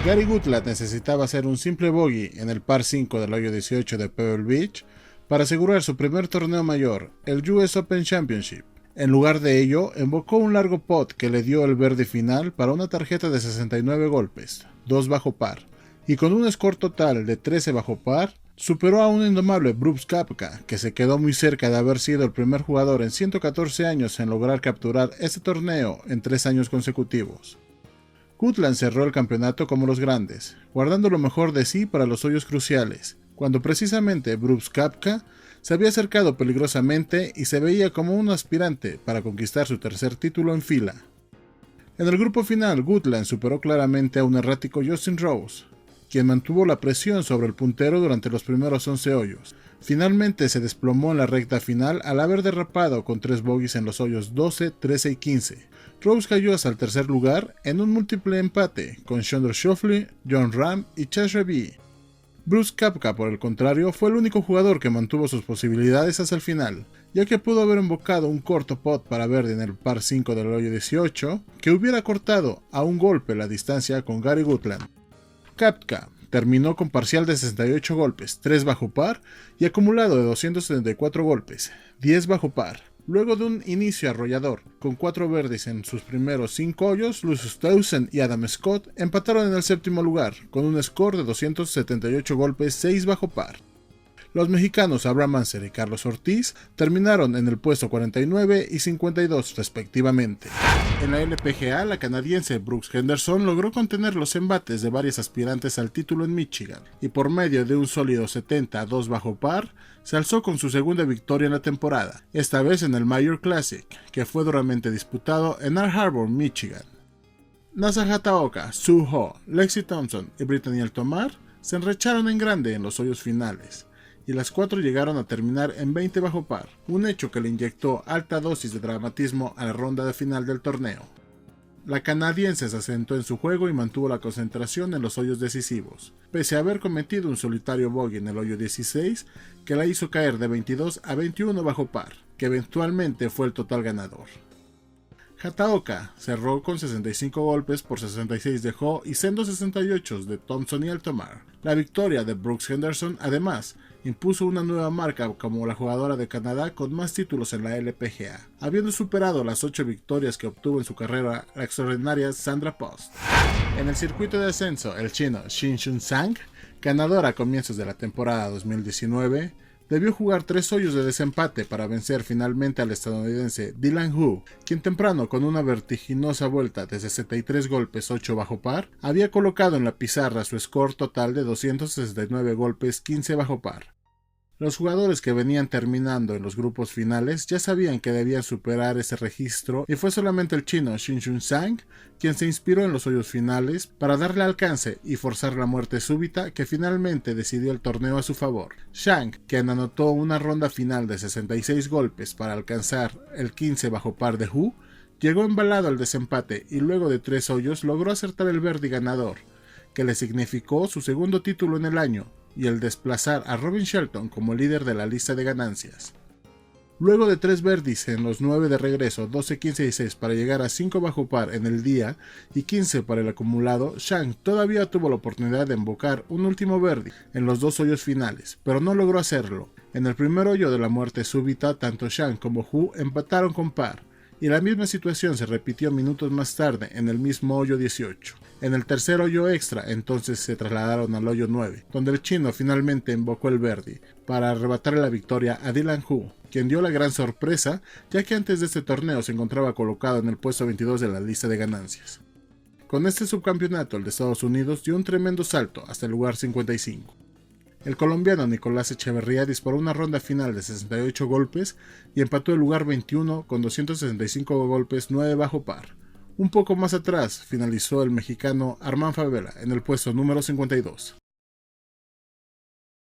Gary Gutland necesitaba hacer un simple bogey en el par 5 del hoyo 18 de Pebble Beach para asegurar su primer torneo mayor, el US Open Championship. En lugar de ello, invocó un largo pot que le dio el verde final para una tarjeta de 69 golpes, 2 bajo par, y con un score total de 13 bajo par, superó a un indomable Brooks Koepka, que se quedó muy cerca de haber sido el primer jugador en 114 años en lograr capturar este torneo en 3 años consecutivos. Gutland cerró el campeonato como los grandes, guardando lo mejor de sí para los hoyos cruciales, cuando precisamente Brooks Koepka se había acercado peligrosamente y se veía como un aspirante para conquistar su tercer título en fila. En el grupo final, Gutland superó claramente a un errático Justin Rose, quien mantuvo la presión sobre el puntero durante los primeros 11 hoyos. Finalmente se desplomó en la recta final al haber derrapado con 3 bogies en los hoyos 12, 13 y 15. Rose cayó hasta el tercer lugar en un múltiple empate con Xander Schauffele, Jon Rahm y Chase Reavie. Brooks Koepka, por el contrario, fue el único jugador que mantuvo sus posibilidades hasta el final, ya que pudo haber invocado un corto pot para verde en el par 5 del hoyo 18, que hubiera cortado a un golpe la distancia con Gary Gutland. Koepka terminó con parcial de 68 golpes, 3 bajo par, y acumulado de 274 golpes, 10 bajo par. Luego de un inicio arrollador, con 4 verdes en sus primeros 5 hoyos, Lucius Stuyvesant y Adam Scott empataron en el séptimo lugar, con un score de 278 golpes, 6 bajo par. Los mexicanos Abraham Ancer y Carlos Ortiz terminaron en el puesto 49 y 52 respectivamente. En la LPGA, la canadiense Brooks Henderson logró contener los embates de varios aspirantes al título en Michigan, y por medio de un sólido 70 a 2 bajo par, se alzó con su segunda victoria en la temporada, esta vez en el Mayor Classic, que fue duramente disputado en Ann Arbor, Michigan. Nasa Hataoka, Sue Ho, Lexi Thompson y Brittany Altomar se enrecharon en grande en los hoyos finales, y las 4 llegaron a terminar en 20 bajo par, un hecho que le inyectó alta dosis de dramatismo a la ronda de final del torneo. La canadiense se asentó en su juego y mantuvo la concentración en los hoyos decisivos, pese a haber cometido un solitario bogey en el hoyo 16 que la hizo caer de 22 a 21 bajo par, que eventualmente fue el total ganador. Hataoka cerró con 65 golpes por 66 de Ho y sendos 68 de Thompson y Altomar. La victoria de Brooks Henderson, además, impuso una nueva marca como la jugadora de Canadá con más títulos en la LPGA, habiendo superado las 8 victorias que obtuvo en su carrera la extraordinaria Sandra Post. En el circuito de ascenso, el chino Xinxun Zhang, ganador a comienzos de la temporada 2019, debió jugar 3 hoyos de desempate para vencer finalmente al estadounidense Dylan Hu, quien temprano con una vertiginosa vuelta de 63 golpes 8 bajo par, había colocado en la pizarra su score total de 269 golpes 15 bajo par. Los jugadores que venían terminando en los grupos finales ya sabían que debían superar ese registro y fue solamente el chino Xinxun Zhang quien se inspiró en los hoyos finales para darle alcance y forzar la muerte súbita que finalmente decidió el torneo a su favor. Zhang, quien anotó una ronda final de 66 golpes para alcanzar el 15 bajo par de Hu, llegó embalado al desempate y luego de 3 hoyos logró acertar el birdie ganador, que le significó su segundo título en el año, y el desplazar a Robin Shelton como líder de la lista de ganancias. Luego de 3 birdies en los 9 de regreso, 12, 15 y 6 para llegar a 5 bajo par en el día y 15 para el acumulado, Zhang todavía tuvo la oportunidad de invocar un último birdie en los 2 hoyos finales, pero no logró hacerlo. En el primer hoyo de la muerte súbita, tanto Zhang como Hu empataron con par, y la misma situación se repitió minutos más tarde en el mismo hoyo 18. En el tercer hoyo extra, entonces se trasladaron al hoyo 9, donde el chino finalmente invocó el birdie para arrebatarle la victoria a Dylan Hu, quien dio la gran sorpresa, ya que antes de este torneo se encontraba colocado en el puesto 22 de la lista de ganancias. Con este subcampeonato, el de Estados Unidos dio un tremendo salto hasta el lugar 55. El colombiano Nicolás Echeverría disparó una ronda final de 68 golpes y empató el lugar 21 con 265 golpes 9 bajo par. Un poco más atrás finalizó el mexicano Armand Favela en el puesto número 52.